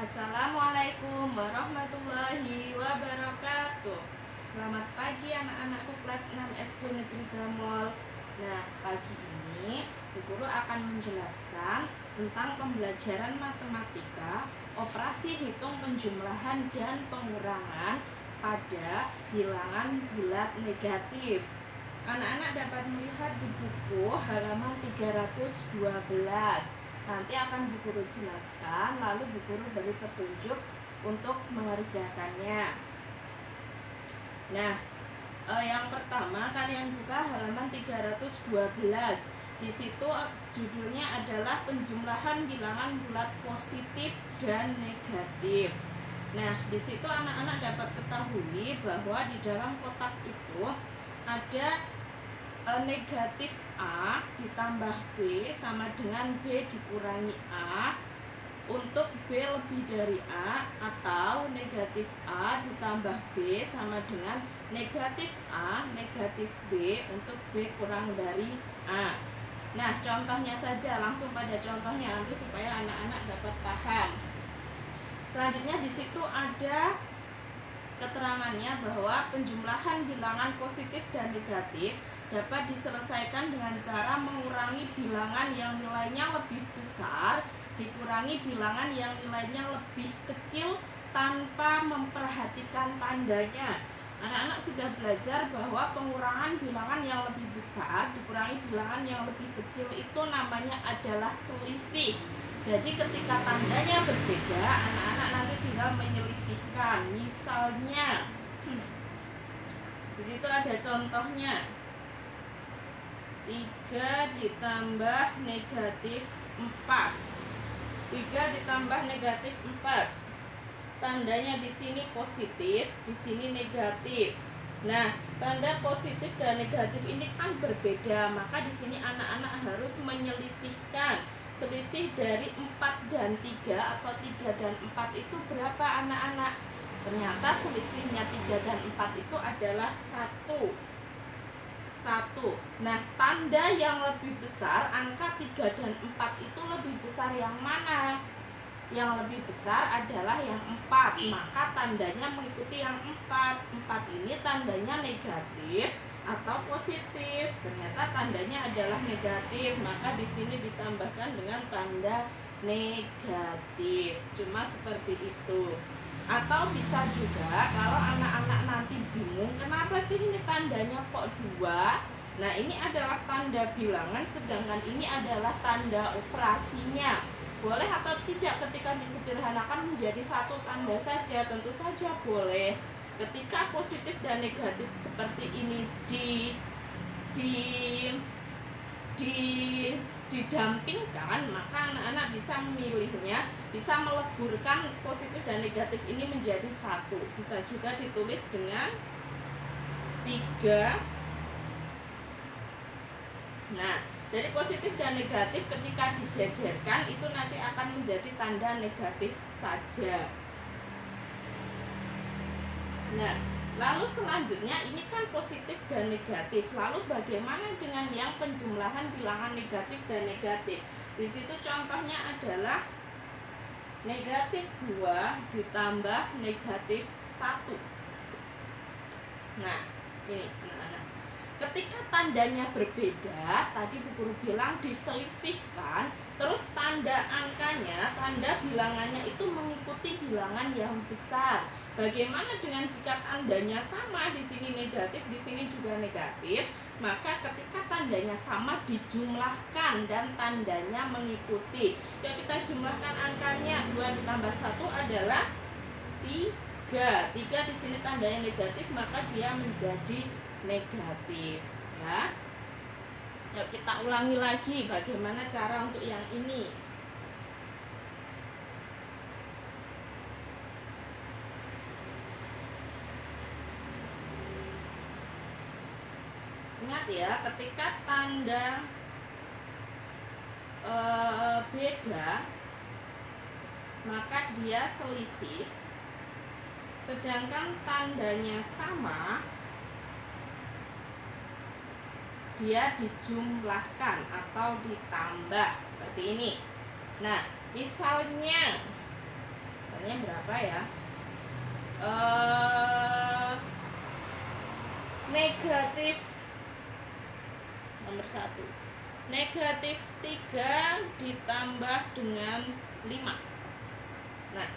Assalamualaikum warahmatullahi wabarakatuh. Selamat pagi anak-anakku kelas 6 SD Negeri Gamol. Nah, pagi ini Bu Guru akan menjelaskan tentang pembelajaran matematika, operasi hitung penjumlahan dan pengurangan pada bilangan bulat negatif. Anak-anak dapat melihat di buku halaman 312. Nanti akan Bu Guru jelaskan, lalu Bu Guru beri petunjuk untuk mengerjakannya. Nah, yang pertama kalian buka halaman 312. Di situ judulnya adalah penjumlahan bilangan bulat positif dan negatif. Nah, di situ anak-anak dapat ketahui bahwa di dalam kotak itu ada negatif A ditambah B sama dengan B dikurangi A untuk B lebih dari A, atau negatif A ditambah B sama dengan negatif A negatif B untuk B kurang dari A. Nah, contohnya saja, langsung pada contohnya nanti supaya anak-anak dapat paham. Selanjutnya di situ ada keterangannya bahwa penjumlahan bilangan positif dan negatif dapat diselesaikan dengan cara mengurangi bilangan yang nilainya lebih besar dikurangi bilangan yang nilainya lebih kecil tanpa memperhatikan tandanya. Anak-anak sudah belajar bahwa pengurangan bilangan yang lebih besar dikurangi bilangan yang lebih kecil itu namanya adalah selisih. Jadi ketika tandanya berbeda, anak-anak nanti tinggal menyelisihkan. Misalnya, di situ ada contohnya. 3 ditambah negatif 4. 3 ditambah negatif 4. Tandanya di sini positif, di sini negatif. Nah, tanda positif dan negatif ini kan berbeda, maka di sini anak-anak harus menyelisihkan. Selisih dari 4 dan 3 atau 3 dan 4 itu berapa anak-anak? Ternyata selisihnya 3 dan 4 itu adalah 1. Nah, tanda yang lebih besar, angka 3 dan 4 itu lebih besar yang mana? Yang lebih besar adalah yang 4, maka tandanya mengikuti yang 4. 4 ini tandanya negatif atau positif. Ternyata tandanya adalah negatif, maka di sini ditambahkan dengan tanda negatif. Cuma seperti itu. Atau bisa juga kalau anak-anak nanti bingung, kenapa sih ini tandanya kok 2? Nah, ini adalah tanda bilangan, sedangkan ini adalah tanda operasinya. Boleh atau tidak ketika disederhanakan menjadi satu tanda saja? Tentu saja boleh. Ketika positif dan negatif seperti ini didampingkan, maka anak-anak bisa memilihnya, bisa meleburkan positif dan negatif ini menjadi satu. Bisa juga ditulis dengan 3. Nah, dari positif dan negatif ketika dijajarkan itu nanti akan menjadi tanda negatif saja. Nah, lalu selanjutnya ini kan positif dan negatif. Lalu bagaimana dengan yang penjumlahan bilangan negatif dan negatif? Di situ contohnya adalah negatif 2 ditambah negatif 1. Nah, sini anak-anak. Ketika tandanya berbeda, tadi Bu Guru bilang diselisihkan, terus tanda angkanya, tanda bilangannya itu mengikuti bilangan yang besar. Bagaimana dengan jika tandanya sama, di sini negatif, di sini juga negatif? Maka ketika tandanya sama dijumlahkan dan tandanya mengikuti. Ya, kita jumlahkan angkanya. 2 ditambah 1 adalah 3. 3 di sini tandanya negatif, maka dia menjadi negatif, ya. Yuk kita ulangi lagi bagaimana cara untuk yang ini. Ingat ya, ketika tanda beda, maka dia selisih. Sedangkan tandanya sama, dia dijumlahkan atau ditambah seperti ini. Nah, misalnya sebenarnya berapa ya? Negatif nomor 1. Negatif 3 ditambah dengan 5. Nah,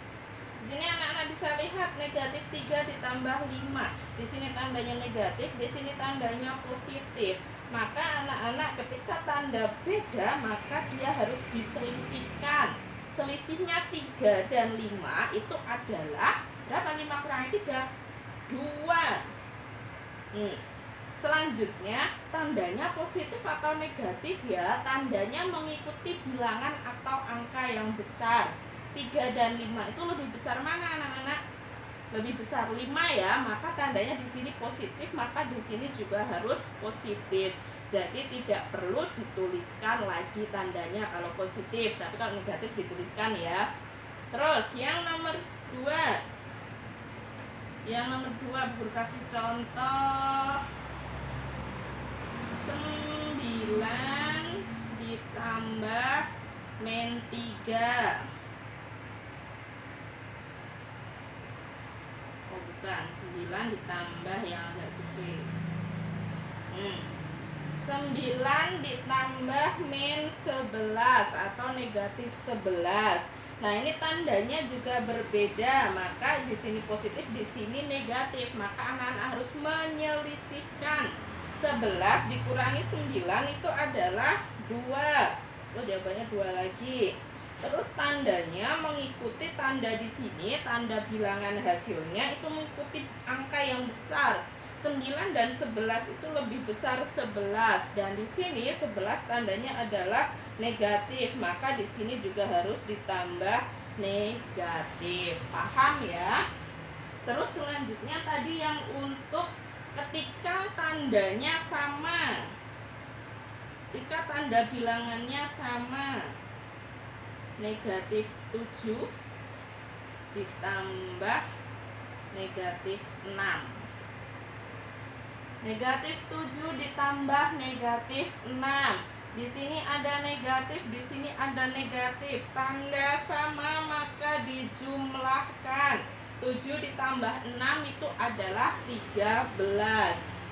di sini anak-anak bisa lihat negatif 3 ditambah 5. Di sini tandanya negatif, di sini tandanya positif. Maka anak-anak ketika tanda beda, maka dia harus diselisihkan. Selisihnya 3 dan 5 itu adalah berapa? 5 kurangi 3? 2. Selanjutnya tandanya positif atau negatif ya, tandanya mengikuti bilangan atau angka yang besar. 3 dan 5 itu lebih besar mana anak-anak? Lebih besar 5 ya, maka tandanya di sini positif, maka di sini juga harus positif. Jadi tidak perlu dituliskan lagi tandanya kalau positif, tapi kalau negatif dituliskan ya. Terus yang nomor 2. Yang nomor 2 Guru kasih contoh 9 ditambah min 3. Oh bukan, 9 ditambah yang agak gede. 9 ditambah min 11 atau negatif 11. Nah, ini tandanya juga berbeda, maka di sini positif, di sini negatif. Maka anak-anak harus menyelisihkan. 11 dikurangi 9 itu adalah 2. Oh, jawabannya 2 lagi. Terus tandanya mengikuti tanda di sini, tanda bilangan hasilnya itu mengikuti angka yang besar. 9 dan 11 itu lebih besar 11, dan di sini 11 tandanya adalah negatif, maka di sini juga harus ditambah negatif. Paham ya? Terus selanjutnya tadi yang untuk ketika tandanya sama, ketika tanda bilangannya sama, negatif 7 ditambah negatif 6. Negatif 7 ditambah negatif 6. Di sini ada negatif, di sini ada negatif. Tanda sama maka dijumlahkan. 7 ditambah 6 itu adalah 13.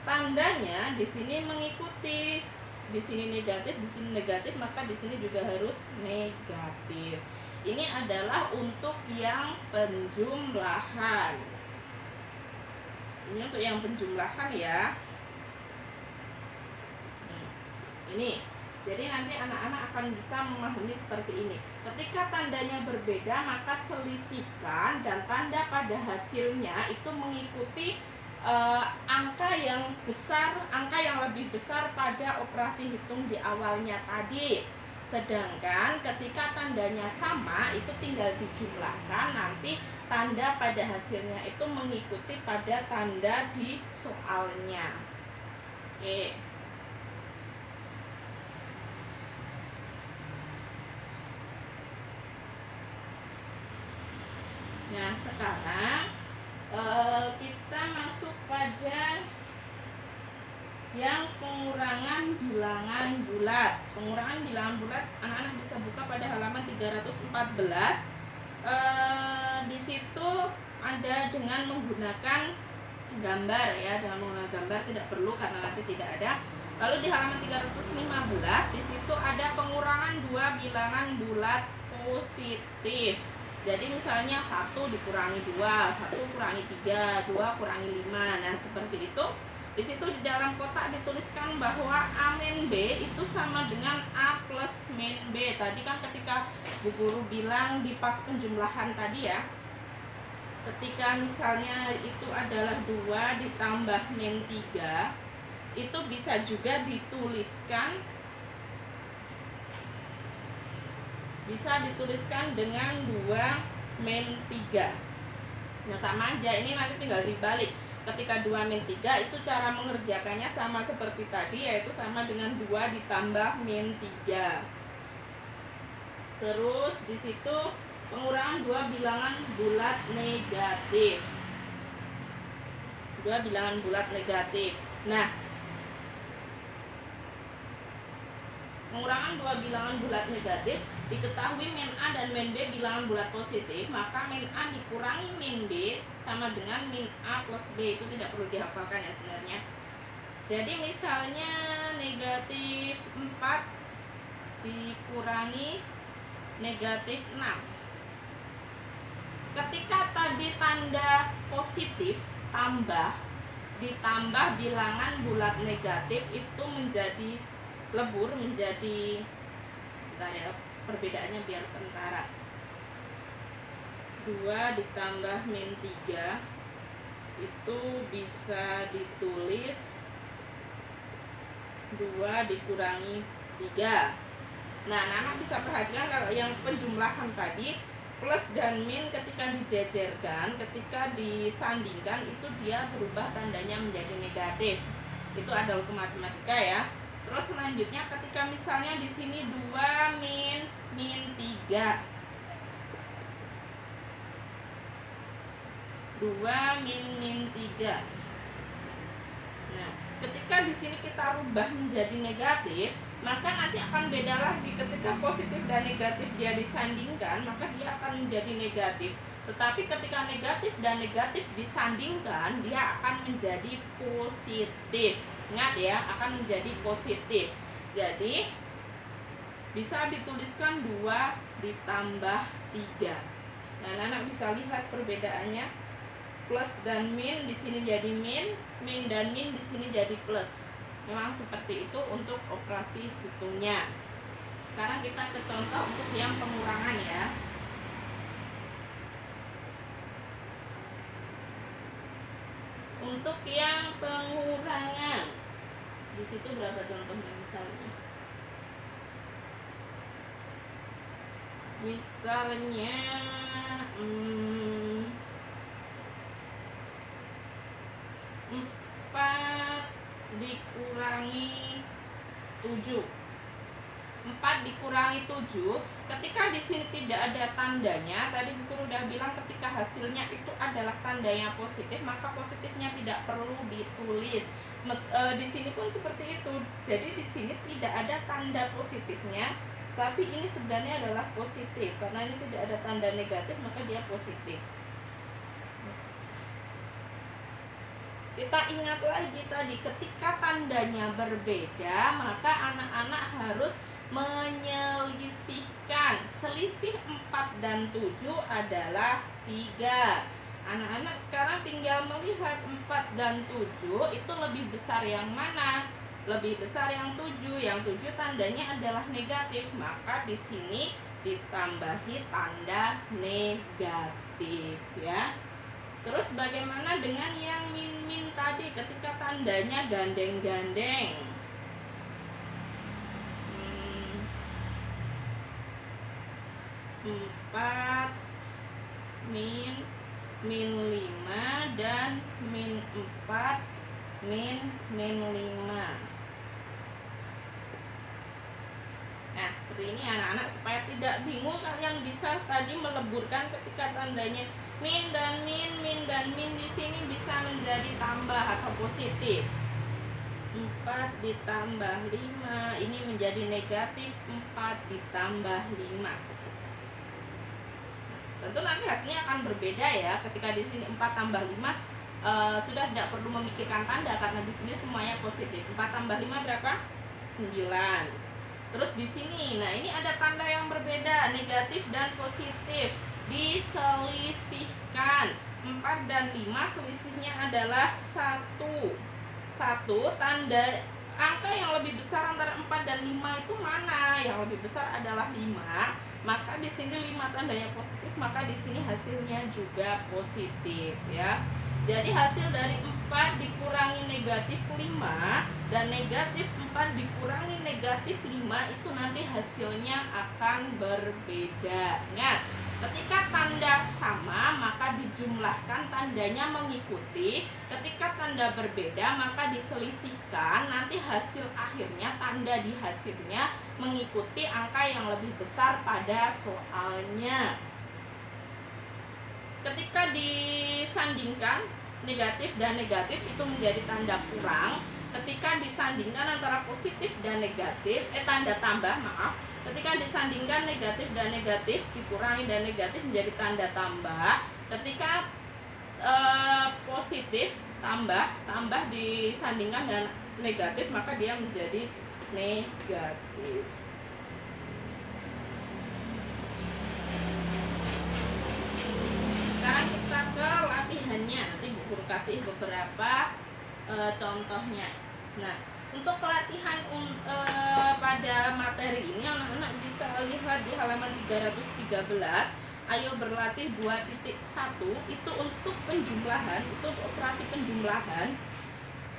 Tandanya di sini mengikuti. Di sini negatif, di sini negatif, maka di sini juga harus negatif. Ini adalah untuk yang penjumlahan. Ini untuk yang penjumlahan ya. Ini. Jadi nanti anak-anak akan bisa memahami seperti ini. Ketika tandanya berbeda, maka selisihkan, dan tanda pada hasilnya itu mengikuti angka yang besar, angka yang lebih besar pada operasi hitung di awalnya tadi. Sedangkan ketika tandanya sama, itu tinggal dijumlahkan, nanti tanda pada hasilnya itu mengikuti pada tanda di soalnya. Oke. Nah, sekarang kita masuk pada yang pengurangan bilangan bulat. Pengurangan bilangan bulat anak-anak bisa buka pada halaman 314. Di situ ada dengan menggunakan gambar ya, dengan menggunakan gambar tidak perlu karena nanti tidak ada. Lalu di halaman 315 di situ ada pengurangan 2 bilangan bulat positif. Jadi misalnya 1 dikurangi 2, 1 kurangi 3, 2 kurangi 5. Nah, seperti itu. Di situ di dalam kotak dituliskan bahwa A min B itu sama dengan A plus min B. Tadi kan ketika Bu Guru bilang di pas penjumlahan tadi ya, ketika misalnya itu adalah 2 ditambah min 3, itu bisa juga dituliskan dengan 2 min 3. Nah, sama aja, ini nanti tinggal dibalik. Ketika 2 min 3 itu cara mengerjakannya sama seperti tadi, yaitu sama dengan 2 ditambah min 3. Terus di situ pengurangan 2 bilangan bulat negatif. 2 bilangan bulat negatif. Nah, pengurangan dua bilangan bulat negatif, diketahui min A dan min B bilangan bulat positif, maka min A dikurangi min B sama dengan min A plus B. Itu tidak perlu dihafalkan ya sebenarnya. Jadi misalnya negatif 4 dikurangi negatif 6. Ketika tadi tanda positif tambah ditambah bilangan bulat negatif itu menjadi lebur, menjadi, bentar ya, perbedaannya biar kentara. 2 ditambah min 3 itu bisa ditulis 2 dikurangi 3. Nah, anak bisa perhatikan kalau yang penjumlahan tadi plus dan min ketika dijajarkan, ketika disandingkan itu dia berubah tandanya menjadi negatif. Itu ada hukum matematika ya. Terus selanjutnya ketika misalnya di sini 2 min 3. 2 min 3. Nah, ketika di sini kita rubah menjadi negatif, maka nanti akan beda lagi. Ketika positif dan negatif dia disandingkan, maka dia akan menjadi negatif. Tetapi ketika negatif dan negatif disandingkan, dia akan menjadi positif. Ingat ya, akan menjadi positif. Jadi bisa dituliskan 2 ditambah 3. Nah, anak bisa lihat perbedaannya. Plus dan min di sini jadi min dan min di sini jadi plus. Memang seperti itu untuk operasi hitungnya. Sekarang kita ke contoh untuk yang pengurangan ya. Untuk yang pengurangan, di situ berapa contohnya misalnya? Misalnya 4 dikurangi 7. 4 dikurangi 7, ketika di sini tidak ada tandanya, tadi Bu Guru udah bilang ketika hasilnya itu adalah tandanya positif, maka positifnya tidak perlu ditulis. Di sini pun seperti itu. Jadi di sini tidak ada tanda positifnya, tapi ini sebenarnya adalah positif. Karena ini tidak ada tanda negatif, maka dia positif. Kita ingat lagi tadi, ketika tandanya berbeda, maka anak-anak harus menyelisihkan. Selisih 4 dan 7 adalah 3. Anak-anak sekarang tinggal melihat 4 dan 7 itu lebih besar yang mana? Lebih besar yang 7. Yang 7 tandanya adalah negatif, maka di sini ditambahi tanda negatif ya. Terus bagaimana dengan yang min tadi ketika tandanya gandeng-gandeng? 4 min 5 dan min 4 min 5. Nah, seperti ini anak-anak, supaya tidak bingung kalian bisa tadi meleburkan ketika tandanya min dan min di sini bisa menjadi tambah atau positif. 4 ditambah 5 ini menjadi negatif 4 ditambah 5. Tentu nanti hasilnya akan berbeda ya. Ketika di sini 4 tambah 5 sudah tidak perlu memikirkan tanda karena di sini semuanya positif. 4 tambah 5 berapa? 9. Terus di sini, nah ini ada tanda yang berbeda, negatif dan positif. Diselisihkan. 4 dan 5 selisihnya adalah 1. Tanda angka yang lebih besar antara 4 dan 5 itu mana? Yang lebih besar adalah 5. Maka di sini 5 tandanya positif, maka di sini hasilnya juga positif ya. Jadi hasil dari 4 dikurangi negatif 5 dan negatif 4 dikurangi negatif 5 itu nanti hasilnya akan berbeda. Ingat, ketika tanda sama maka dijumlahkan tandanya mengikuti. Ketika tanda berbeda maka diselisihkan. Nanti hasil akhirnya tanda di hasilnya mengikuti angka yang lebih besar pada soalnya. Ketika disandingkan negatif dan negatif itu menjadi tanda kurang, ketika disandingkan antara positif dan negatif, tanda tambah, maaf, ketika disandingkan negatif dan negatif dikurangi dan negatif menjadi tanda tambah. Ketika positif tambah disandingkan dengan negatif, maka dia menjadi negatif. Sekarang kita ke latihannya. Nanti Bu Guru kasih beberapa contohnya. Nah, untuk pelatihan pada materi ini anak-anak bisa lihat di halaman 313. Ayo berlatih 2.1 itu untuk penjumlahan, itu untuk operasi penjumlahan.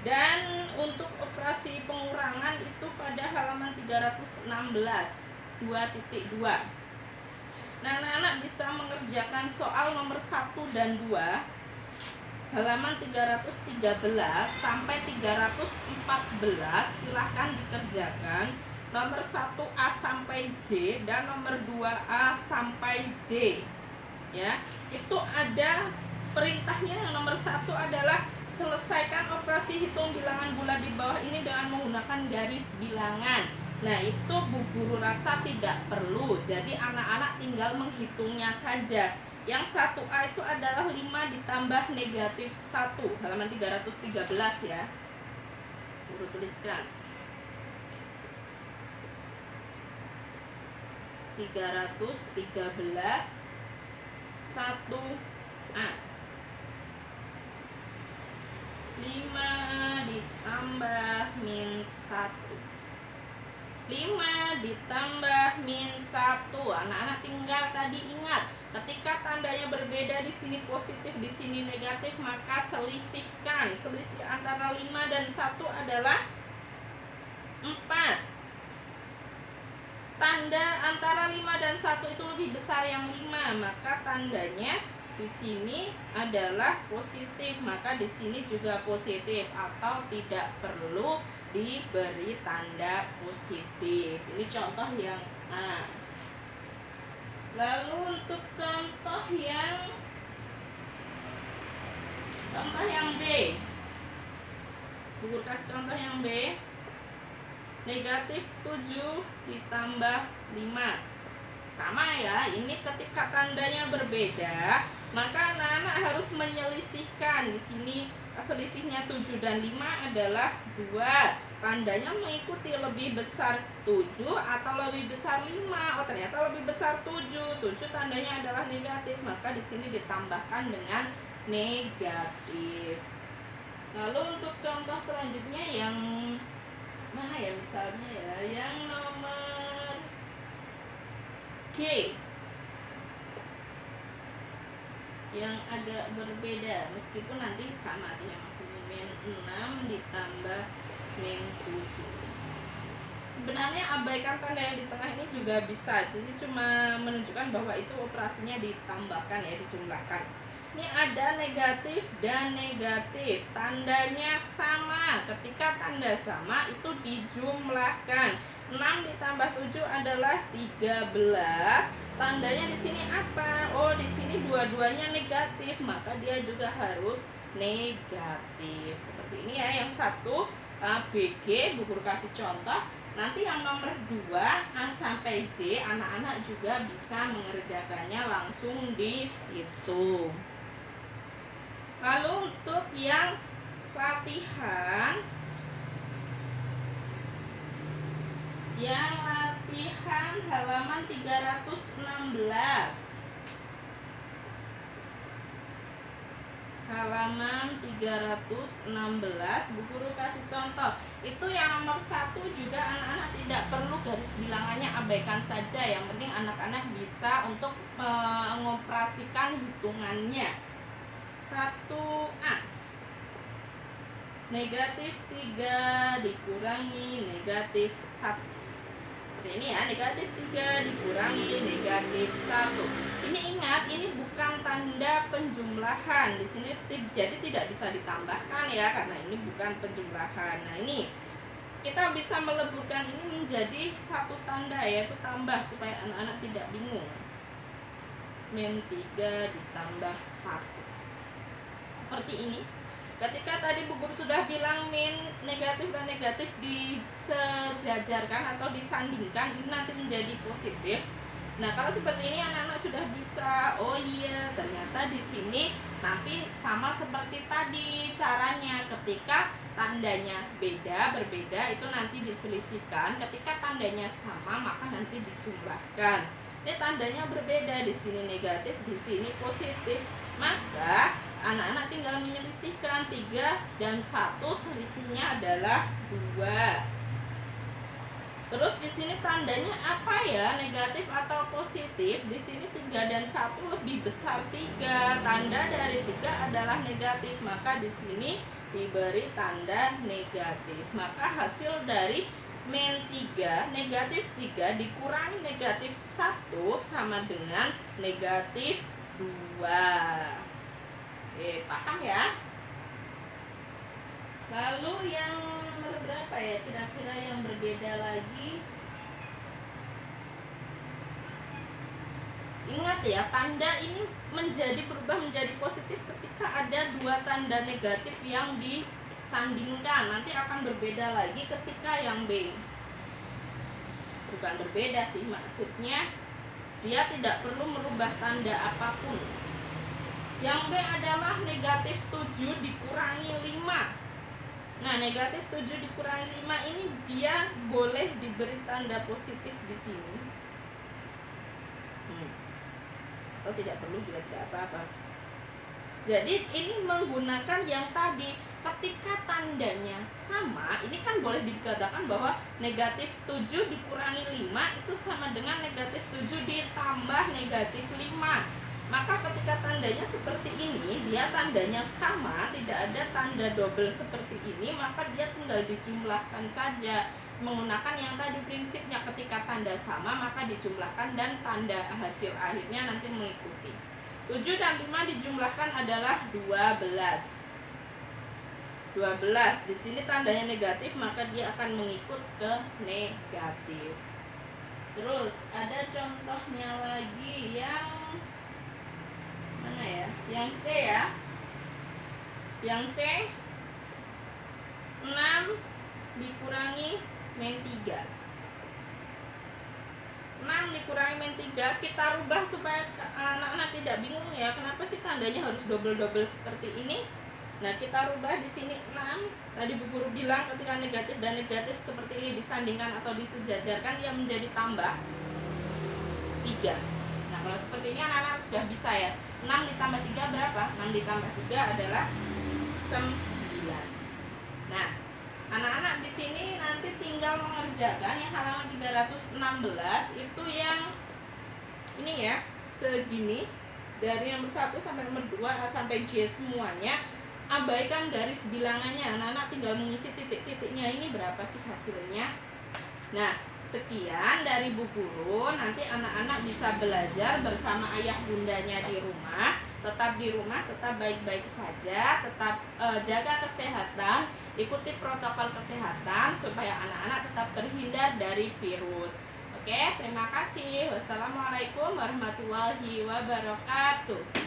Dan untuk operasi pengurangan itu pada halaman 316 2.2. Nah, anak-anak bisa mengerjakan soal nomor 1 dan 2 halaman 313 sampai 314. Silahkan dikerjakan nomor 1A sampai J dan nomor 2A sampai J. Ya, itu ada perintahnya. Yang nomor 1 adalah selesaikan operasi hitung bilangan bulat di bawah ini dengan menggunakan garis bilangan. Nah, itu Bu Guru rasa tidak perlu. Jadi anak-anak tinggal menghitungnya saja. Yang 1A itu adalah 5 ditambah negatif 1. Halaman 313 ya. Guru tuliskan. 313 1A. 5 ditambah min 1. 5 ditambah min 1. Anak-anak tinggal tadi ingat, ketika tandanya berbeda, di sini positif, di sini negatif, maka selisihkan. Selisih antara 5 dan 1 adalah 4. Tanda antara 5 dan 1 itu lebih besar yang 5, maka tandanya di sini adalah positif, maka di sini juga positif atau tidak perlu diberi tanda positif. Ini contoh yang A. Lalu untuk contoh yang B. Guru kasih contoh yang B. Negatif 7 ditambah 5. Sama ya, ini ketika tandanya berbeda, maka anak-anak harus menyelisihkan. Di sini selisihnya 7 dan 5 adalah 2. Tandanya mengikuti lebih besar 7 atau lebih besar 5. Oh, ternyata lebih besar 7. 7 tandanya adalah negatif, maka di sini ditambahkan dengan negatif. Lalu untuk contoh selanjutnya yang mana ya, misalnya ya, yang nomor G, yang agak berbeda, meskipun nanti sama sih, yang maksudnya min 6 ditambah min 7. Sebenarnya abaikan tanda yang di tengah ini juga bisa, jadi cuma menunjukkan bahwa itu operasinya ditambahkan ya, dijumlahkan. Ini ada negatif dan negatif, tandanya sama. Ketika tanda sama itu dijumlahkan. 6 ditambah 7 adalah 13. Tandanya di sini apa? Oh, di sini dua-duanya negatif, maka dia juga harus negatif. Seperti ini ya, yang satu BG, Bu Guru kasih contoh. Nanti yang nomor 2 A sampai J, anak-anak juga bisa mengerjakannya langsung di situ. Lalu untuk yang latihan halaman 316. Halaman 316 Bu Guru kasih contoh. Itu yang nomor 1 juga anak-anak tidak perlu garis bilangannya, abaikan saja. Yang penting anak-anak bisa untuk mengoperasikan hitungannya. 1A, negatif 3 dikurangi negatif 1. Ini ya, negatif 3 dikurangi negatif 1. Ini ingat, ini bukan tanda penjumlahan. Di sini jadi tidak bisa ditambahkan ya, karena ini bukan penjumlahan. Nah, ini kita bisa meleburkan ini menjadi satu tanda, yaitu tambah, supaya anak-anak tidak bingung. Min 3 ditambah 1. Seperti ini. Ketika tadi Bu Guru sudah bilang min, negatif dan negatif disejajarkan atau disandingkan, ini nanti menjadi positif. Nah, kalau seperti ini anak-anak sudah bisa, oh iya, ternyata di sini nanti sama seperti tadi caranya. Ketika tandanya berbeda itu nanti diselisihkan. Ketika tandanya sama, maka nanti dijumlahkan. Ini tandanya berbeda, di sini negatif, di sini positif. Maka anak-anak tinggal menyelesaikan 3 dan 1, selisihnya adalah 2. Terus di sini tandanya apa ya? Negatif atau positif? Di sini 3 dan 1 lebih besar 3. Tanda dari 3 adalah negatif, maka di sini diberi tanda negatif. Maka hasil dari min 3, negatif 3 dikurangi negatif 1 sama dengan negatif 2. Oke, paham ya? Lalu yang berapa ya kira-kira yang berbeda lagi? Ingat ya, tanda ini berubah menjadi positif ketika ada 2 tanda negatif yang disandingkan. Nanti akan berbeda lagi ketika yang B. Bukan berbeda sih, maksudnya dia tidak perlu merubah tanda apapun. Yang B adalah negatif 7 dikurangi 5. Nah, negatif 7 dikurangi 5 ini dia boleh diberi tanda positif di sini. Atau tidak perlu juga tidak apa-apa. Jadi ini menggunakan yang tadi, ketika tandanya sama, ini kan boleh dikatakan bahwa negatif 7 dikurangi 5 itu sama dengan negatif 7 ditambah negatif 5. Maka ketika tandanya seperti ini, dia tandanya sama, tidak ada tanda double seperti ini, maka dia tinggal dijumlahkan saja. Menggunakan yang tadi prinsipnya, ketika tanda sama maka dijumlahkan dan tanda hasil akhirnya nanti mengikuti. 7 dan 5 dijumlahkan adalah 12. 12 di sini tandanya negatif, maka dia akan mengikut ke negatif. Terus ada contohnya lagi yang mana ya? Yang C ya. Yang C 6 dikurangi min 3. 6 dikurangi min 3 kita rubah supaya anak-anak tidak bingung ya, kenapa sih tandanya harus double-double seperti ini. Nah, kita rubah di sini 6. Tadi Bu Guru bilang ketika negatif dan negatif seperti ini disandingkan atau disejajarkan, dia menjadi tambah 3. Nah, kalau seperti ini anak-anak sudah bisa ya. 6 ditambah 3 berapa? 6 ditambah 3 adalah 9. Nah, anak-anak di sini nanti tinggal mengerjakan yang halaman 316 itu yang ini ya, segini dari nomor 1 sampai nomor 2 sampai J semuanya. Abaikan garis bilangannya, anak-anak tinggal mengisi titik-titiknya, ini berapa sih hasilnya. Nah, sekian dari Bu Guru. Nanti anak-anak bisa belajar bersama ayah bundanya di rumah. Tetap di rumah, tetap baik-baik saja, tetap jaga kesehatan, ikuti protokol kesehatan supaya anak-anak tetap terhindar dari virus. Oke, terima kasih. Wassalamualaikum warahmatullahi wabarakatuh.